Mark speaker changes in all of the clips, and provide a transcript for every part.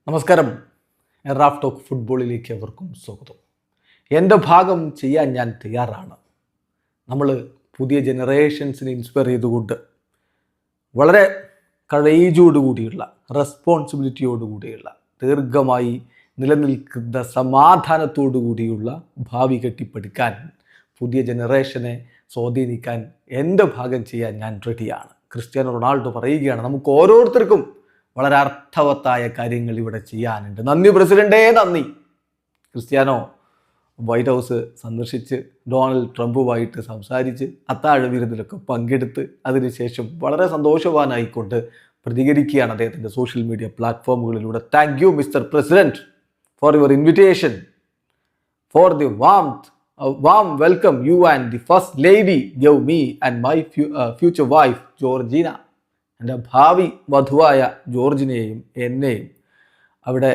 Speaker 1: നമസ്കാരം. Raf talk ഫുട്ബോളിലേക്ക് അവർക്കും സ്വാഗതം. എൻ്റെ ഭാഗം ചെയ്യാൻ ഞാൻ തയ്യാറാണ്. നമ്മൾ പുതിയ ജനറേഷൻസിനെ ഇൻസ്പയർ ചെയ്തുകൊണ്ട് വളരെ കറേജോടുകൂടിയുള്ള റെസ്പോൺസിബിലിറ്റിയോടുകൂടിയുള്ള ദീർഘമായി നിലനിൽക്കുന്ന സമാധാനത്തോടു കൂടിയുള്ള ഭാവി കെട്ടിപ്പടുക്കാൻ പുതിയ ജനറേഷനെ സ്വാധീനിക്കാൻ എൻ്റെ ഭാഗം ചെയ്യാൻ ഞാൻ റെഡിയാണ്. ക്രിസ്ത്യാനോ റൊണാൾഡോ പറയുകയാണ്, നമുക്ക് ഓരോരുത്തർക്കും വളരെ അർത്ഥവത്തായ കാര്യങ്ങൾ ഇവിടെ ചെയ്യാനുണ്ട്. നന്ദി പ്രസിഡന്റേ, നന്ദി. ക്രിസ്ത്യാനോ വൈറ്റ് ഹൗസ് സന്ദർശിച്ച് ഡൊണാൾഡ് ട്രംപുമായിട്ട് സംസാരിച്ച് അത്താഴ വിരുന്നിലൊക്കെ പങ്കെടുത്ത് അതിനുശേഷം വളരെ സന്തോഷവാനായിക്കൊണ്ട് പ്രതികരിക്കുകയാണ് അദ്ദേഹത്തിൻ്റെ സോഷ്യൽ മീഡിയ പ്ലാറ്റ്ഫോമുകളിലൂടെ. Thank you mister president for your invitation, for the warm welcome you and the first lady gave me and my future wife Georgina. എൻ്റെ ഭാവി വധുവായ ജോർജിനെയും എന്നെയും അവിടെ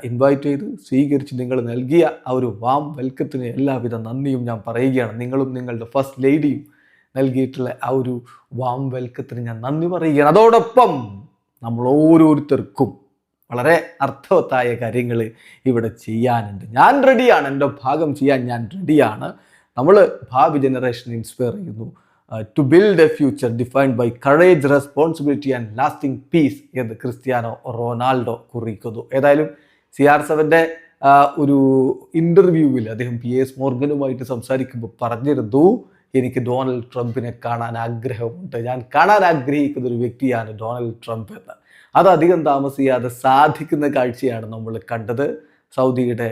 Speaker 1: ഇൻവൈറ്റ് ചെയ്ത് സ്വീകരിച്ച് നിങ്ങൾ നൽകിയ ആ ഒരു വാം വെൽക്കത്തിന് എല്ലാവിധ നന്ദിയും ഞാൻ പറയുകയാണ്. നിങ്ങളും നിങ്ങളുടെ ഫസ്റ്റ് ലേഡിയും നൽകിയിട്ടുള്ള ആ ഒരു വാം വെൽക്കത്തിന് ഞാൻ നന്ദി പറയുകയാണ്. അതോടൊപ്പം നമ്മൾ ഓരോരുത്തർക്കും വളരെ അർത്ഥവത്തായ കാര്യങ്ങൾ ഇവിടെ ചെയ്യാനുണ്ട്. ഞാൻ റെഡിയാണ്, എൻ്റെ ഭാഗം ചെയ്യാൻ ഞാൻ റെഡിയാണ്. നമ്മൾ ഭാവി ജനറേഷൻ ഇൻസ്പയർ ചെയ്യുന്നു. To build a future defined by courage, responsibility and lasting peace എന്ന് ക്രിസ്ത്യാനോ റൊണാൾഡോ കുറിക്കുന്നു. ഏതായാലും CR7 ഒരു ഇൻ്റർവ്യൂവിൽ അദ്ദേഹം PS മോർഗനുമായിട്ട് സംസാരിക്കുമ്പോൾ പറഞ്ഞിരുന്നു, എനിക്ക് ഡൊണാൾഡ് ട്രംപിനെ കാണാൻ ആഗ്രഹമുണ്ട്, ഞാൻ കാണാൻ ആഗ്രഹിക്കുന്ന ഒരു വ്യക്തിയാണ് ഡൊണാൾഡ് ട്രംപ് എന്ന്. അത് അധികം താമസിയാതെ സാധിക്കുന്ന കാഴ്ചയാണ് നമ്മൾ കണ്ടത്. സൗദിയുടെ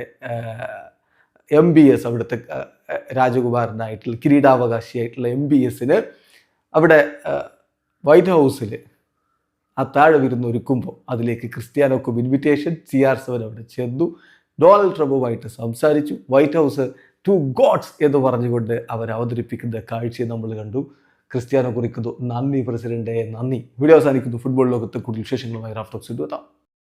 Speaker 1: MBS, അവിടുത്തെ രാജകുമാരനായിട്ടുള്ള കിരീടാവകാശിയായിട്ടുള്ള MBS അവിടെ വൈറ്റ് ഹൗസിൽ അത്താഴ വിരുന്ന് ഒരുക്കുമ്പോൾ അതിലേക്ക് ക്രിസ്ത്യാനോക്കും ഇൻവിറ്റേഷൻ. CR7 അവിടെ ചെന്നു, ഡൊണാൾഡ് ട്രംപുമായിട്ട് സംസാരിച്ചു. വൈറ്റ് ഹൗസ് ടു ഗോഡ്സ് എന്ന് പറഞ്ഞുകൊണ്ട് അവർ അവതരിപ്പിക്കുന്ന കാഴ്ചയെ നമ്മൾ കണ്ടു. ക്രിസ്ത്യാനോ കുറിക്കുന്നു, നന്ദി പ്രസിഡന്റേ, നന്ദി. വീഡിയോ അവസാനിക്കുന്നു. ഫുട്ബോൾ ലോകത്തെ കൂടുതൽ വിശേഷങ്ങളുമായി റാഫ് ടോക്സ് എത്താം.